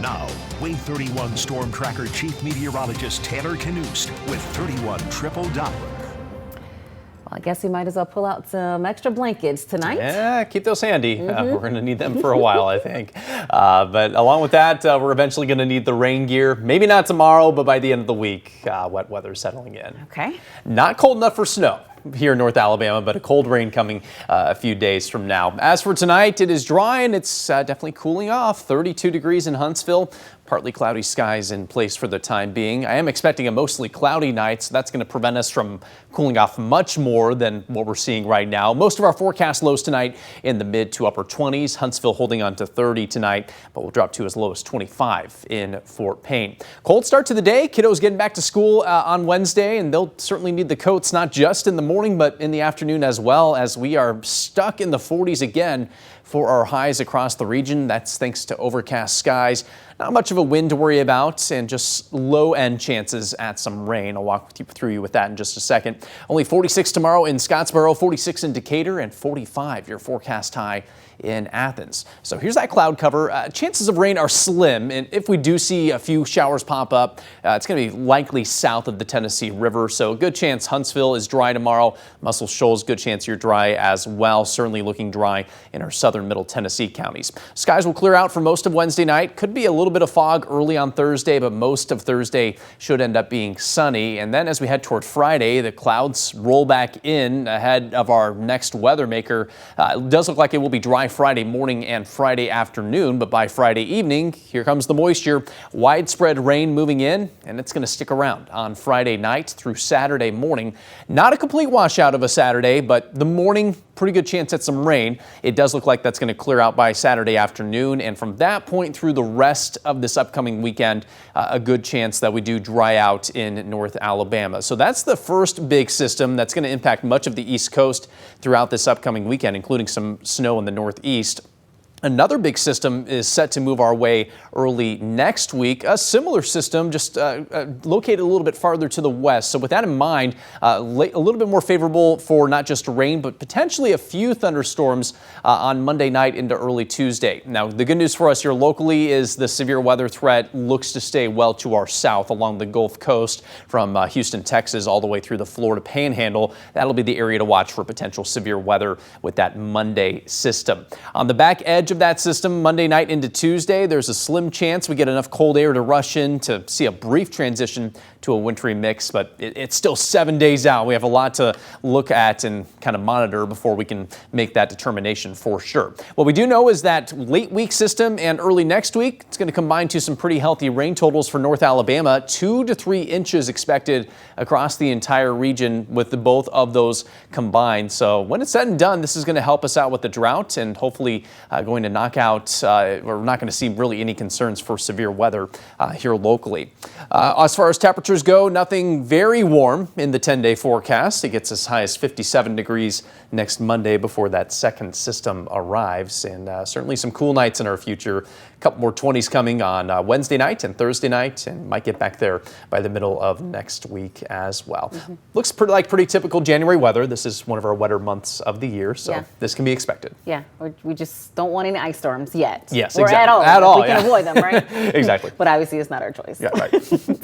Now, Wave 31 Storm Tracker Chief Meteorologist Taylor Knust with 31 Triple Doppler. Well, I guess we might as well pull out some extra blankets tonight. Yeah, keep those handy. We're going to need them for a while, I think. But along with that, we're eventually going to need the rain gear. Maybe not tomorrow, but by the end of the week, wet weather settling in. Okay. Not cold enough for snow here in North Alabama, but a cold rain coming a few days from now. As for tonight, it is dry and it's definitely cooling off. 32 degrees in Huntsville. Partly cloudy skies in place for the time being. I am expecting a mostly cloudy night, so that's going to prevent us from cooling off much more than what we're seeing right now. Most of our forecast lows tonight in the mid to upper 20s. Huntsville holding on to 30 tonight, but we'll drop to as low as 25 in Fort Payne. Cold start to the day. Kiddos getting back to school on Wednesday, and they'll certainly need the coats not just in the morning, but in the afternoon as well, as we are stuck in the 40s again for our highs across the region. That's thanks to overcast skies. Not much of a wind to worry about, and just low-end chances at some rain. I'll walk through you with that in just a second. Only 46 tomorrow in Scottsboro, 46 in Decatur, and 45 your forecast high in Athens. So here's that cloud cover. Chances of rain are slim, and if we do see a few showers pop up, it's going to be likely south of the Tennessee River. So a good chance Huntsville is dry tomorrow. Muscle Shoals, good chance you're dry as well. Certainly looking dry in our southern middle Tennessee counties. Skies will clear out for most of Wednesday night. Could be a little bit of fog early on Thursday, but most of Thursday should end up being sunny. And then as we head toward Friday, the clouds roll back in ahead of our next weather maker. It does look like it will be dry Friday morning and Friday afternoon, but by Friday evening, here comes the moisture. Widespread rain moving in, and it's going to stick around on Friday night through Saturday morning. Not a complete washout of a Saturday, but the morning, pretty good chance at some rain. It does look like that's going to clear out by Saturday afternoon, and from that point through the rest of this upcoming weekend, a good chance that we do dry out in North Alabama. So that's the first big system that's going to impact much of the East Coast throughout this upcoming weekend, including some snow in the Northeast. Another big system is set to move our way early next week. A similar system, just located a little bit farther to the west. So with that in mind, a little bit more favorable for not just rain, but potentially a few thunderstorms on Monday night into early Tuesday. Now, the good news for us here locally is the severe weather threat looks to stay well to our south along the Gulf Coast from Houston, Texas, all the way through the Florida Panhandle. That'll be the area to watch for potential severe weather with that Monday system. On the back edge of that system, Monday night into Tuesday, there's a slim chance we get enough cold air to rush in to see a brief transition to a wintry mix, but it's still 7 days out. We have a lot to look at and kind of monitor before we can make that determination for sure. What we do know is that late week system and early next week, it's going to combine to some pretty healthy rain totals for North Alabama. 2 to 3 inches expected across the entire region with both of those combined. So when it's said and done, this is going to help us out with the drought and hopefully going to knock out, we're not going to see really any concerns for severe weather here locally. As far as temperatures go, nothing very warm in the 10-day forecast. It gets as high as 57 degrees next Monday before that second system arrives, and certainly some cool nights in our future. A couple more 20s coming on Wednesday night and Thursday night, and might get back there by the middle of next week as well. Looks pretty typical January weather. This is one of our wetter months of the year, so this can be expected. Yeah, we just don't want any ice storms yet. Yes, or exactly. at all. At all, we can avoid them, right? Exactly. But obviously it's not our choice. Yeah, right.